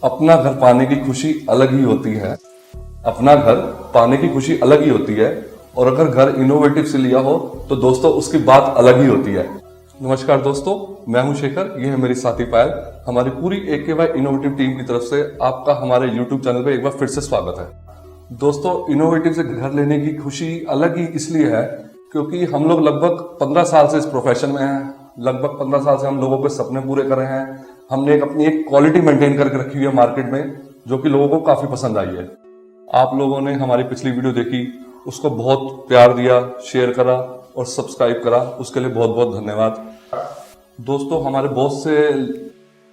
अपना घर पाने की खुशी अलग ही होती है। अपना घर पाने की खुशी अलग ही होती है और अगर घर इनोवेटिव से लिया हो तो दोस्तों उसकी बात अलग ही होती है। नमस्कार दोस्तों, मैं हूं शेखर, ये है मेरी साथी पायल। हमारी पूरी AKY इनोवेटिव टीम की तरफ से आपका हमारे YouTube चैनल पे एक बार फिर से स्वागत है। दोस्तों, इनोवेटिव से घर लेने की खुशी अलग ही इसलिए है क्योंकि हम लोग लगभग 15 साल से इस प्रोफेशन में हैं। लगभग 15 साल से हम लोगों के सपने पूरे कर रहे हैं। हमने अपनी एक क्वालिटी मेंटेन करके रखी हुई है मार्केट में, जो कि लोगों को काफी पसंद आई है। आप लोगों ने हमारी पिछली वीडियो देखी, उसको बहुत प्यार दिया, शेयर करा और सब्सक्राइब करा, उसके लिए बहुत बहुत धन्यवाद। दोस्तों, हमारे बहुत से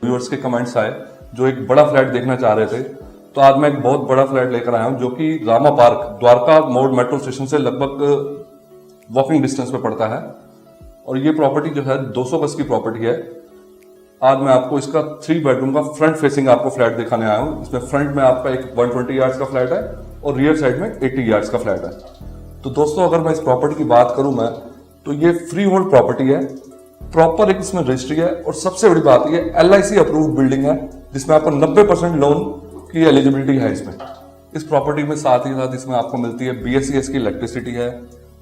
व्यूअर्स के कमेंट्स आए जो एक बड़ा फ्लैट देखना चाह रहे थे, तो आज मैं एक बहुत बड़ा फ्लैट लेकर आया हूं जो कि रामा पार्क, द्वारका मोड़ मेट्रो स्टेशन से लगभग वॉकिंग डिस्टेंस पे पड़ता है। और ये प्रॉपर्टी जो है 200 गज की प्रॉपर्टी है। आज मैं आपको इसका 3 बेडरूम का फ्रंट फेसिंग आपको फ्लैट दिखाने आया हूं। इसमें फ्रंट में आपका एक 120 यार्ड्स का फ्लैट है और रियर साइड में 80 यार्ड्स का फ्लैट है। तो दोस्तों, अगर मैं इस प्रॉपर्टी की बात करूं मैं, तो ये फ्री होल्ड प्रॉपर्टी है, प्रॉपर एक इसमें रजिस्ट्री है और सबसे बड़ी बात ये LIC अप्रूव्ड बिल्डिंग है जिसमें आपको 90% लोन की एलिजिबिलिटी है। इसमें इस प्रॉपर्टी में साथ ही साथ इसमें आपको मिलती है BSES की इलेक्ट्रिसिटी है,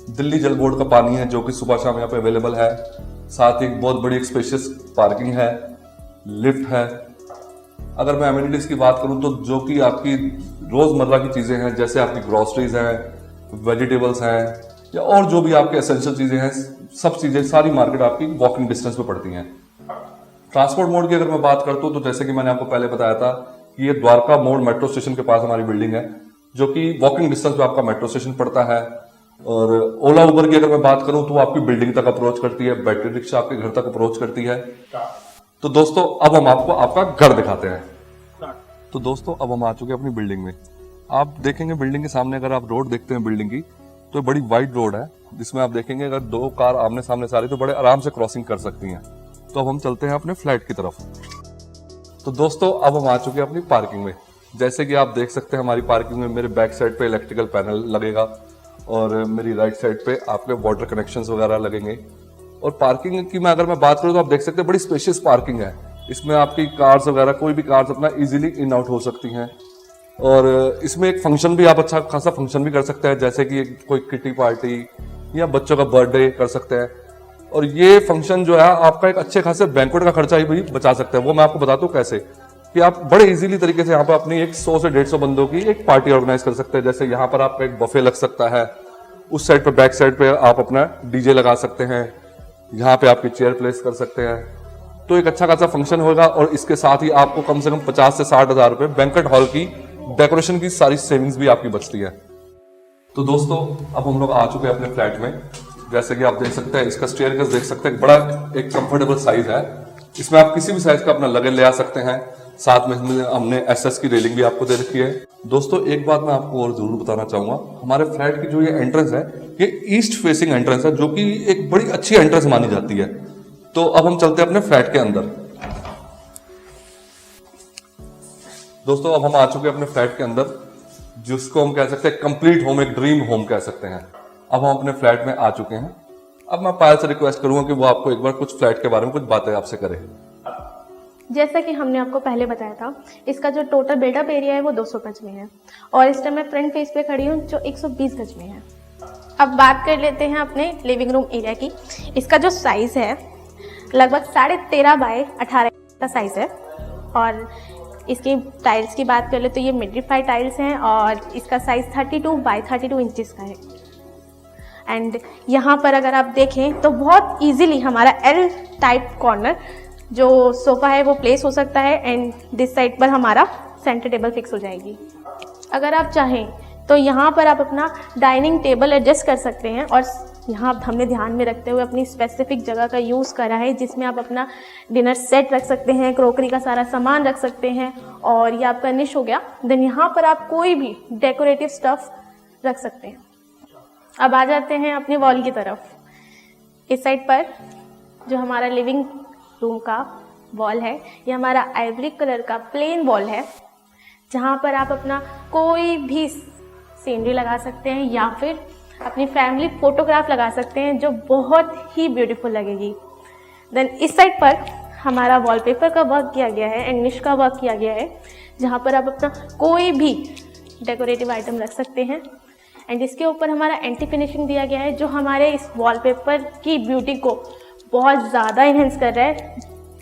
दिल्ली जल बोर्ड का पानी है जो कि सुबह शाम यहाँ पे अवेलेबल है, साथ ही एक बहुत बड़ी स्पेशियस पार्किंग है, लिफ्ट है। अगर मैं एमिनिटीज की बात करूं तो जो कि आपकी रोजमर्रा की चीजें हैं, जैसे आपकी ग्रोसरीज हैं, वेजिटेबल्स हैं या और जो भी आपके एसेंशियल चीजें हैं, सब चीजें सारी मार्केट आपकी वॉकिंग डिस्टेंस पे पड़ती हैं। ट्रांसपोर्ट मोड की अगर मैं बात करता हूं तो जैसे कि मैंने आपको पहले बताया था कि ये द्वारका मोड़ मेट्रो स्टेशन के पास हमारी बिल्डिंग है, जो कि वॉकिंग डिस्टेंस पे आपका मेट्रो स्टेशन पड़ता है। और ओला उबर की अगर मैं बात करूं तो आपकी बिल्डिंग तक अप्रोच करती है, बैटरी रिक्शा आपके घर तक अप्रोच करती है। तो दोस्तों, अब हम आपको आपका घर दिखाते हैं। तो दोस्तों, अब हम आ चुके हैं अपनी बिल्डिंग में। आप देखेंगे बिल्डिंग के सामने, अगर आप रोड देखते हैं बिल्डिंग की, तो बड़ी वाइड रोड है जिसमें आप देखेंगे अगर 2 कार आमने सामने सारी तो बड़े आराम से क्रॉसिंग कर सकती हैं। तो अब हम चलते हैं अपने फ्लैट की तरफ। तो दोस्तों, अब हम आ चुके हैं अपनी पार्किंग में। जैसे कि आप देख सकते हैं हमारी पार्किंग में मेरे बैक साइड पे इलेक्ट्रिकल पैनल लगेगा और मेरी राइट साइड पे आपके वाटर कनेक्शंस वगैरह लगेंगे। और पार्किंग की मैं अगर मैं बात करूं तो आप देख सकते हैं बड़ी स्पेशियस पार्किंग है। इसमें आपकी कार्स वगैरह कोई भी कार्स अपना इजीली इन आउट हो सकती हैं। और इसमें एक फंक्शन भी, आप अच्छा खासा फंक्शन भी कर सकते हैं, जैसे कि कोई किटी पार्टी या बच्चों का बर्थडे कर सकते हैं। और ये फंक्शन जो है आपका एक अच्छे खासे बैंक्वेट का खर्चा भी बचा सकता है। वो मैं आपको बताता हूँ कैसे, कि आप बड़े इजीली तरीके से यहाँ पर अपनी एक 100 से 150 बंदों की एक पार्टी ऑर्गेनाइज कर सकते हैं। जैसे यहाँ पर आपका एक बफे लग सकता है, उस साइड पे बैक साइड पे आप अपना DJ लगा सकते हैं, यहाँ पे आपकी चेयर प्लेस कर सकते हैं। तो एक अच्छा खासा फंक्शन होगा और इसके साथ ही आपको कम से कम 50 से 60 हजार रुपए बैंक्वेट हॉल की डेकोरेशन की सारी सेविंग्स भी आपकी बचती है। तो दोस्तों, अब हम लोग आ चुके हैं अपने फ्लैट में। जैसे कि आप देख सकते हैं, इसका स्टेयरकेस देख सकते हैं, बड़ा एक कंफर्टेबल साइज है। इसमें आप किसी भी साइज का अपना लगेज ले आ सकते हैं। साथ में हमने SS की रेलिंग भी आपको दे रखी है। दोस्तों, एक बात मैं आपको और जरूर बताना चाहूंगा, हमारे फ्लैट की जो ये एंट्रेंस है, ये ईस्ट फेसिंग एंट्रेंस है, जो कि एक बड़ी अच्छी एंट्रेंस मानी जाती है। तो अब हम चलते हैं अपने फ्लैट के अंदर। दोस्तों, अब हम आ चुके हैं अपने फ्लैट के अंदर, जिसको हम कह सकते हैं कंप्लीट होम, एक ड्रीम होम कह सकते हैं। अब हम अपने फ्लैट में आ चुके हैं। अब मैं पायल से रिक्वेस्ट करूंगा कि वो आपको एक बार कुछ फ्लैट के बारे में कुछ बातें आपसे करे। जैसा कि हमने आपको पहले बताया था, इसका जो टोटल बिल्डअप एरिया है वो 200 गज में है और इस टाइम मैं फ्रंट फेस पे खड़ी हूँ जो 120 गज में है। अब बात कर लेते हैं अपने लिविंग रूम एरिया की। इसका जो साइज़ है लगभग 13.5 बाय 18 का साइज़ है। और इसकी टाइल्स की बात कर ले तो ये मिड्रीफाई टाइल्स हैं और इसका साइज़ 32 बाय 32 इंचेस का है। एंड यहाँ पर अगर आप देखें तो बहुत इजीली हमारा L टाइप कॉर्नर जो सोफ़ा है वो प्लेस हो सकता है एंड दिस साइड पर हमारा सेंटर टेबल फिक्स हो जाएगी। अगर आप चाहें तो यहाँ पर आप अपना डाइनिंग टेबल एडजस्ट कर सकते हैं और यहाँ हमने ध्यान में रखते हुए अपनी स्पेसिफिक जगह का यूज़ करा है, जिसमें आप अपना डिनर सेट रख सकते हैं, क्रोकरी का सारा सामान रख सकते हैं और ये आपका निश हो गया। देन यहाँ पर आप कोई भी डेकोरेटिव स्टफ रख सकते हैं। अब आ जाते हैं अपनी वॉल की तरफ। इस साइड पर जो हमारा लिविंग रूम का वॉल है, ये हमारा आइवरी कलर का प्लेन वॉल है, जहाँ पर आप अपना कोई भी सीनरी लगा सकते हैं या फिर अपनी फैमिली फोटोग्राफ लगा सकते हैं जो बहुत ही ब्यूटीफुल लगेगी। देन इस साइड पर हमारा वॉलपेपर का वर्क किया गया है एंड निश का वर्क किया गया है, जहाँ पर आप अपना कोई भी डेकोरेटिव आइटम रख सकते हैं। एंड इसके ऊपर हमारा एंटी फिनिशिंग दिया गया है, जो हमारे इस वॉलपेपर की ब्यूटी को बहुत ज़्यादा इन्हेंस कर रहा है।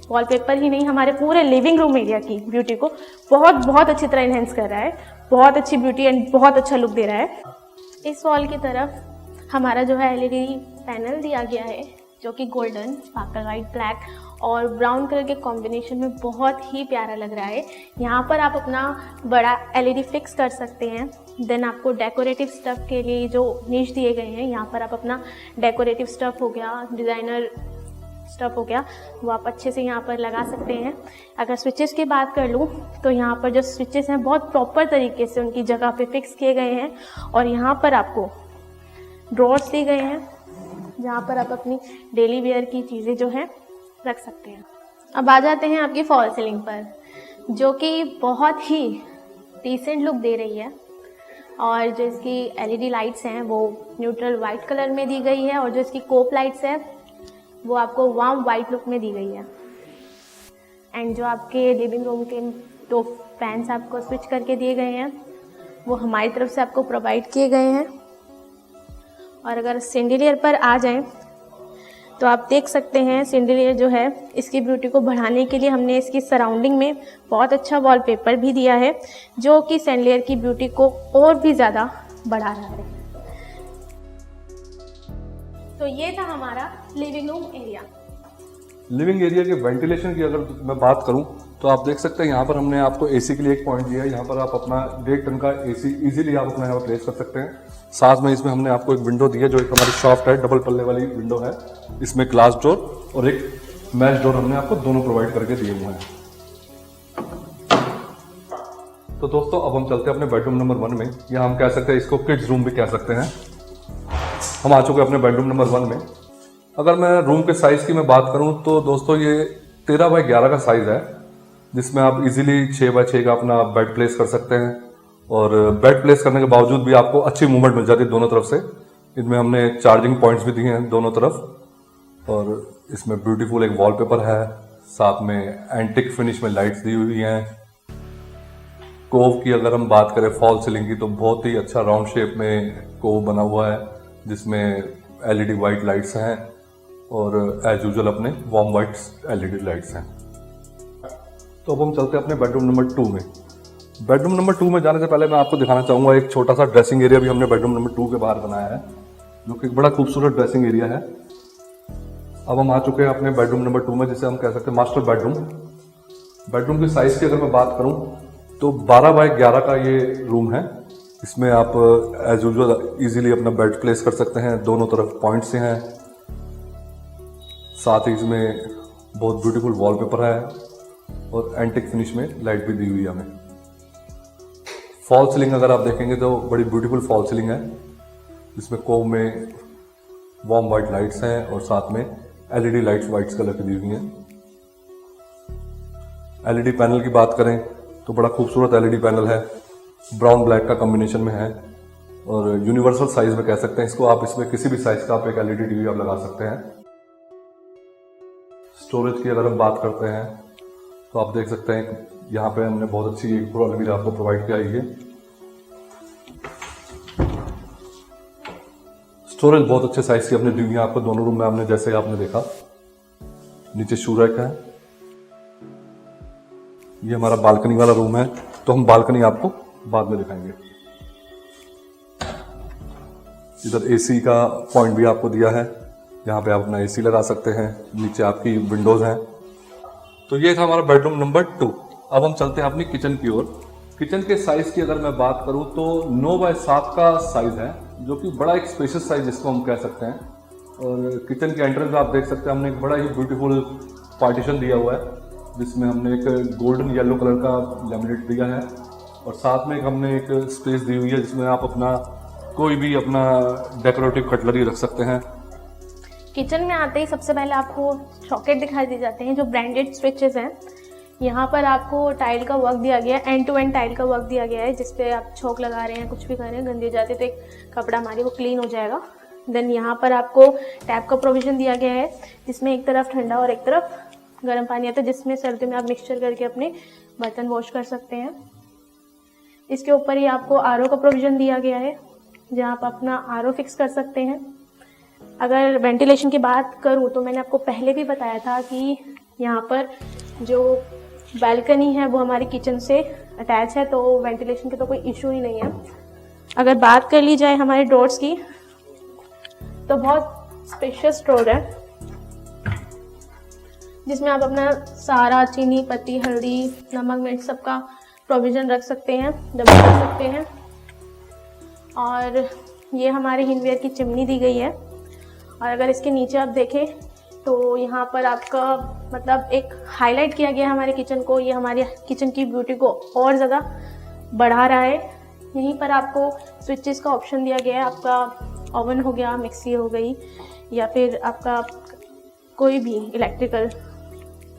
वॉलपेपर ही नहीं, हमारे पूरे लिविंग रूम एरिया की ब्यूटी को बहुत अच्छी तरह इन्हेंस कर रहा है। बहुत अच्छी ब्यूटी एंड बहुत अच्छा लुक दे रहा है। इस वॉल की तरफ हमारा जो है LED पैनल दिया गया है, जो कि गोल्डन, स्पार्कल वाइट, ब्लैक और ब्राउन कलर के कॉम्बिनेशन में बहुत ही प्यारा लग रहा है। यहाँ पर आप अपना बड़ा LED फिक्स कर सकते हैं। देन आपको डेकोरेटिव स्टफ़ के लिए जो नीश दिए गए हैं, यहाँ पर आप अपना डेकोरेटिव स्टफ़ हो गया, डिज़ाइनर स्टफ़ हो गया, वो आप अच्छे से यहाँ पर लगा सकते हैं। अगर स्विचेस की बात कर लूँ तो यहाँ पर जो स्विचेस हैं बहुत प्रॉपर तरीके से उनकी जगह पे फिक्स किए गए हैं। और यहाँ पर आपको ड्रॉर्स दिए गए हैं, जहाँ पर आप अपनी डेली वेयर की चीज़ें जो हैं रख सकते हैं। अब आ जाते हैं आपकी फॉल सीलिंग पर, जो कि बहुत ही डिसेंट लुक दे रही है। और जो इसकी LED लाइट्स हैं वो न्यूट्रल वाइट कलर में दी गई है, और जो इसकी कोप लाइट्स है वो आपको वार्म वाइट लुक में दी गई है। एंड जो आपके लिविंग रूम के 2 फैंस आपको स्विच करके दिए गए हैं, वो हमारी तरफ से आपको प्रोवाइड किए गए हैं। और अगर सिंडिलियर पर आ जाएं तो आप देख सकते हैं, सिंडिलियर जो है इसकी ब्यूटी को बढ़ाने के लिए हमने इसकी सराउंडिंग में बहुत अच्छा वॉलपेपर भी दिया है, जो कि सैंडलियर की ब्यूटी को और भी ज़्यादा बढ़ा रहा है। तो ये था हमारा living room area. Living area के वेंटिलेशन की अगर मैं बात करूं तो आप देख सकते हैं यहाँ पर हमने आपको एसी के लिए एक पॉइंट दिया है। यहाँ पर आप अपना 1.5 टन का एसी इजीली आप अपना यहाँ पर प्लेस कर सकते हैं। साथ में इसमें हमने आपको एक विंडो दी है, जो एक हमारी सॉफ्ट है, डबल पल्ले वाली विंडो है। इसमें ग्लास डोर और एक मैश डोर हमने आपको दोनों प्रोवाइड करके दिए हुए हैं। तो दोस्तों अब हम चलते हैं अपने बेडरूम नंबर 1 में, या हम कह सकते हैं इसको किड्स रूम भी कह सकते हैं। हम आ चुके हैं अपने बेडरूम नंबर 1 में। अगर मैं रूम के साइज़ की मैं बात करूं तो दोस्तों ये 13 बाई 11 का साइज़ है, जिसमें आप इजीली 6 बाई 6 का अपना बेड प्लेस कर सकते हैं। और बेड प्लेस करने के बावजूद भी आपको अच्छी मूवमेंट मिल जाती है दोनों तरफ से। इनमें हमने चार्जिंग पॉइंट्स भी दिए हैं दोनों तरफ, और इसमें ब्यूटीफुल एक वॉलपेपर है, साथ में एंटिक फिनिश में लाइट्स दी हुई हैं। कोव की अगर हम बात करें फॉल सीलिंग की, तो बहुत ही अच्छा राउंड शेप में कोव बना हुआ है, जिसमें LED वाइट लाइट्स हैं और एज यूजुअल अपने वार्म वाइट LED लाइट्स हैं। तो अब हम चलते हैं अपने बेडरूम नंबर 2 में। बेडरूम नंबर 2 में जाने से पहले मैं आपको दिखाना चाहूँगा एक छोटा सा ड्रेसिंग एरिया भी हमने बेडरूम नंबर 2 के बाहर बनाया है, जो कि एक बड़ा खूबसूरत ड्रेसिंग एरिया है। अब हम आ चुके हैं अपने बेडरूम नंबर 2 में, जिसे हम कह सकते हैं मास्टर बेडरूम। बेडरूम की साइज़ की अगर मैं बात करूँ तो 12 बाई 11 का ये रूम है। इसमें आप एज यूजुअल इजीली अपना बेड प्लेस कर सकते हैं, दोनों तरफ पॉइंट्स से हैं। साथ ही इसमें बहुत ब्यूटीफुल वॉलपेपर है और एंटिक फिनिश में लाइट भी दी हुई है हमें। फॉल सीलिंग अगर आप देखेंगे तो बड़ी ब्यूटीफुल फॉल सीलिंग है, जिसमें कोव में वार्म वाइट लाइट्स हैं और साथ में LED लाइट्स वाइट कलर की दी हुई हैं। LED पैनल की बात करें तो बड़ा खूबसूरत LED पैनल है, ब्राउन ब्लैक का कॉम्बिनेशन में है और यूनिवर्सल साइज में कह सकते हैं इसको आप। इसमें किसी भी साइज का आप एक LED टीवी आप लगा सकते हैं। स्टोरेज की अगर हम बात करते हैं तो आप देख सकते हैं यहाँ पे हमने बहुत अच्छी एक अलमीरा आपको प्रोवाइड किया है। स्टोरेज बहुत अच्छे साइज की अपने दी हुई है आपको दोनों रूम में। हमने जैसे आपने देखा नीचे शू रैक है। ये हमारा बालकनी वाला रूम है, तो हम बालकनी आपको बाद में दिखाएंगे। इधर AC का पॉइंट भी आपको दिया है, यहाँ पे आप अपना AC लगा सकते हैं। नीचे आपकी विंडोज हैं। तो ये था हमारा बेडरूम नंबर 2। अब हम चलते हैं अपनी किचन की ओर। किचन के साइज की अगर मैं बात करूं तो 9 बाय 7 का साइज है, जो कि बड़ा एक स्पेशियस साइज जिसको हम कह सकते हैं। और किचन के एंट्रेंस में आप देख सकते हैं हमने एक बड़ा ही ब्यूटीफुल पार्टीशन दिया हुआ है, जिसमें हमने एक गोल्डन येलो कलर का लैमिनेट दिया है और साथ में हमने एक स्पेस दी हुई है जिसमें आप अपना कोई भी अपना डेकोरेटिव कटलरी रख सकते हैं। किचन में आते ही सबसे पहले आपको सॉकेट दिखाई दे जाते हैं, जो ब्रांडेड स्विचेस हैं। यहाँ पर आपको टाइल का वर्क दिया गया है, एंड टू एंड टाइल का वर्क दिया गया है, जिसपे आप छोक लगा रहे हैं, कुछ भी कर रहे हैं, गंदे जाते तो एक कपड़ा मारिए वो क्लीन हो जाएगा। देन यहाँ पर आपको टैप का प्रोविजन दिया गया है, जिसमें एक तरफ ठंडा और एक तरफ गर्म पानी आता है, जिसमें सर्दी में आप मिक्सचर करके अपने बर्तन वॉश कर सकते हैं। इसके ऊपर ही आपको आरओ का प्रोविज़न दिया गया है, जहाँ आप अपना आरओ फिक्स कर सकते हैं। अगर वेंटिलेशन की बात करूँ तो मैंने आपको पहले भी बताया था कि यहाँ पर जो बालकनी है वो हमारी किचन से अटैच है, तो वेंटिलेशन की तो कोई इशू ही नहीं है। अगर बात कर ली जाए हमारे ड्रॉर्स की, तो बहुत स्पेशियस ड्रॉर है, जिसमें आप अपना सारा चीनी, पत्ती, हल्दी, नमक, मिर्च सबका प्रोविज़न रख सकते हैं, डब्बे रख सकते हैं। और ये हमारे हिंदवेयर की चिमनी दी गई है। और अगर इसके नीचे आप देखें तो यहाँ पर आपका मतलब एक हाईलाइट किया गया है हमारे किचन को। ये हमारी किचन की ब्यूटी को और ज़्यादा बढ़ा रहा है। यहीं पर आपको स्विचेस का ऑप्शन दिया गया है। आपका ओवन हो गया, मिक्सी हो गई, या फिर आपका कोई भी इलेक्ट्रिकल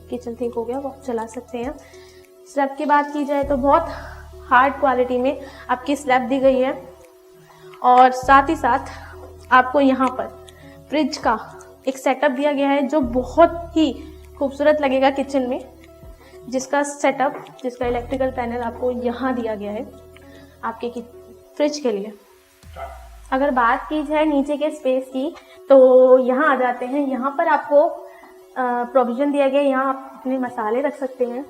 किचन थिंक हो गया, वो आप चला सकते हैं। स्लैब की बात की जाए तो बहुत हार्ड क्वालिटी में आपकी स्लैब दी गई है। और साथ ही साथ आपको यहाँ पर फ्रिज का एक सेटअप दिया गया है जो बहुत ही खूबसूरत लगेगा किचन में, जिसका सेटअप, जिसका इलेक्ट्रिकल पैनल आपको यहाँ दिया गया है आपके फ्रिज के लिए। अगर बात की जाए नीचे के स्पेस की तो यहाँ आ जाते हैं। यहाँ पर आपको प्रोविज़न दिया गया है, यहाँ आप अपने मसाले रख सकते हैं।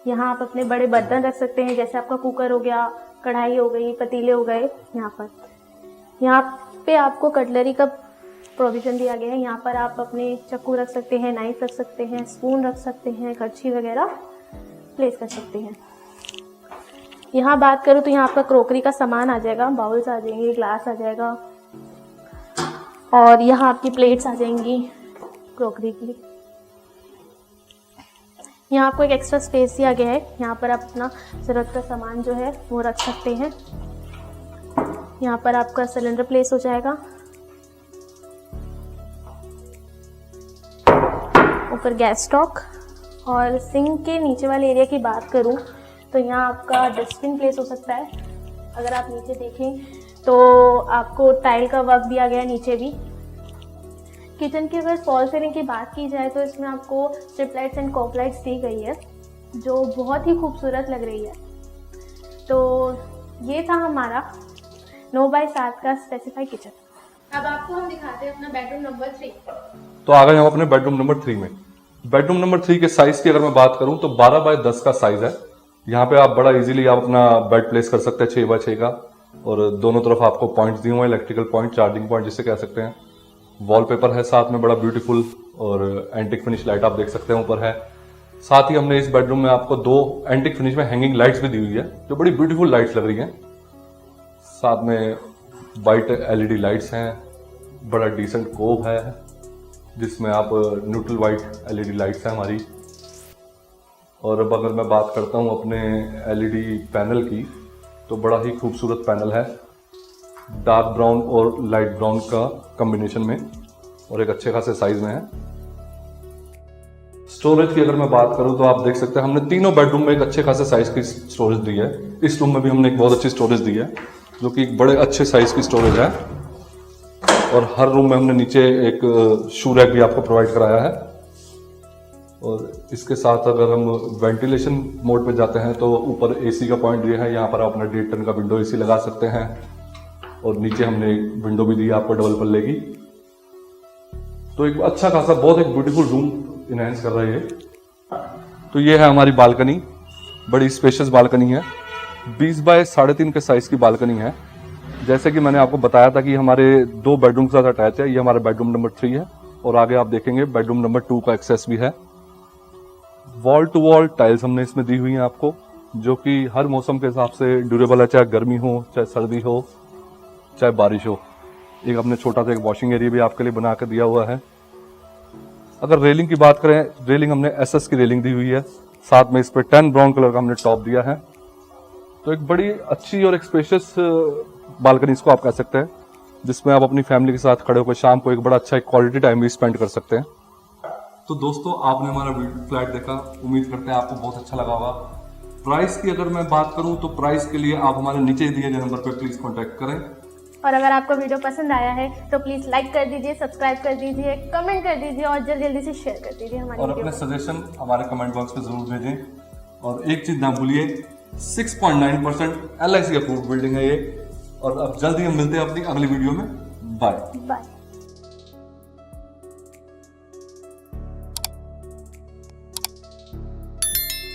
यहाँ आप अपने बड़े बर्तन रख सकते हैं, जैसे आपका कुकर हो गया, कढ़ाई हो गई, पतीले हो गए। यहाँ पे आपको कटलरी का प्रोविज़न दिया गया है। यहाँ पर आप अपने चाकू रख सकते हैं, नाइफ रख सकते हैं, स्पून रख सकते हैं, कड़छी वगैरह प्लेस कर सकते हैं। यहाँ बात करूँ तो यहाँ आपका क्रोकरी का सामान आ जाएगा, बाउल्स आ जाएंगे, ग्लास आ जाएगा, और यहाँ आपकी प्लेट्स आ जाएंगी क्रोकरी की। यहाँ आपको एक एक्स्ट्रा स्पेस दिया गया है, यहाँ पर आप अपना ज़रूरत का सामान जो है वो रख सकते हैं। यहाँ पर आपका सिलेंडर प्लेस हो जाएगा। ऊपर गैस स्टॉक। और सिंक के नीचे वाले एरिया की बात करूँ तो यहाँ आपका डस्टबिन प्लेस हो सकता है। अगर आप नीचे देखें तो आपको टाइल का वर्क दिया गया है नीचे भी। किचन की अगर फॉल सीलिंग की बात की जाए तो इसमें आपको strip lights and cop lights दी गई है, जो बहुत ही खूबसूरत लग रही है। तो ये था हमारा 9x7 का स्पेसिफाइड किचन। अब आपको हम दिखाते हैं अपना बेडरूम नंबर 3। तो आ गए हम अपने बेडरूम नंबर 3 में। बेडरूम नंबर 3 के साइज की अगर मैं बात करूं तो 12x10 का साइज है। यहाँ पे आप बड़ा इजीली आप अपना बेड प्लेस कर सकते हैं 6x6 का। और दोनों तरफ आपको पॉइंट्स दिए हुए हैं, इलेक्ट्रिकल पॉइंट, चार्जिंग पॉइंट जिसे कह सकते हैं। वॉलपेपर है साथ में बड़ा ब्यूटीफुल, और एंटिक फिनिश लाइट आप देख सकते हैं ऊपर है। साथ ही हमने इस बेडरूम में आपको 2 एंटिक फिनिश में हैंगिंग लाइट्स भी दी हुई है, जो बड़ी ब्यूटीफुल लाइट्स लग रही हैं। साथ में वाइट एलईडी लाइट्स हैं, बड़ा डिसेंट कोब है जिसमें आप न्यूट्रल वाइट एलईडी लाइट्स हैं हमारी। और अब अगर मैं बात करता हूं अपने एलईडी पैनल की, तो बड़ा ही खूबसूरत पैनल है, डार्क ब्राउन और लाइट ब्राउन का कॉम्बिनेशन में, और एक अच्छे खासे साइज में है। स्टोरेज की अगर मैं बात करूं तो आप देख सकते हैं हमने तीनों बेडरूम में एक अच्छे खासे साइज की स्टोरेज दी है। इस रूम में भी हमने एक बहुत अच्छी स्टोरेज दी है, जो कि एक बड़े अच्छे साइज की स्टोरेज है। और हर रूम में हमने नीचे एक शू रैक भी आपको प्रोवाइड कराया है। और इसके साथ अगर हम वेंटिलेशन मोड पे जाते हैं तो ऊपर एसी का पॉइंट दिया है, यहाँ पर आप अपना 1.5 टन का विंडो एसी लगा सकते हैं। और नीचे हमने एक विंडो भी दी है आपको डबल पल्ले की। तो एक अच्छा खासा बहुत एक ब्यूटीफुल रूम इनहेंस कर रहा है ये। तो ये है हमारी बालकनी, बड़ी स्पेशियस बालकनी है, 20x3.5 के साइज की बालकनी है। जैसे कि मैंने आपको बताया था कि हमारे 2 बेडरूम के साथ अटैच है। ये हमारा बेडरूम नंबर 3 है, और आगे आप देखेंगे बेडरूम नंबर 2 का एक्सेस भी है। वॉल टू वॉल टाइल्स हमने इसमें दी हुई हैं आपको, जो कि हर मौसम के हिसाब से ड्यूरेबल है, चाहे गर्मी हो, चाहे सर्दी हो, चाहे बारिश हो। एक हमने छोटा सा एक वॉशिंग एरिया भी आपके लिए बना कर दिया हुआ है। अगर रेलिंग की बात करें, रेलिंग हमने एसएस की रेलिंग दी हुई है, साथ में इस पर 10 ब्राउन कलर का हमने टॉप दिया है। तो एक बड़ी अच्छी और एक स्पेशियस बालकनी इसको आप कह सकते हैं, जिसमें आप अपनी फैमिली के साथ खड़े होकर शाम को एक बड़ा अच्छा एक क्वालिटी टाइम भी स्पेंड कर सकते हैं। तो दोस्तों, आपने हमारा फ्लैट देखा, उम्मीद करते हैं आपको बहुत अच्छा लगा होगा। प्राइस की अगर मैं बात करूं तो प्राइस के लिए आप हमारे नीचे दिए गए नंबर पर प्लीज कॉन्टैक्ट करें। और अगर आपको वीडियो पसंद आया है तो प्लीज़ लाइक कर दीजिए, सब्सक्राइब कर दीजिए, कमेंट कर दीजिए और जल्दी जल्दी से शेयर कर दीजिए हमारी और वीडियो अपने को। सजेशन हमारे कमेंट बॉक्स में जरूर भेजें। और एक चीज ना भूलिए, 6.9% LIC अप्रूव्ड बिल्डिंग है ये। और अब जल्दी हम मिलते हैं अपनी अगली वीडियो में। बाय। बाय।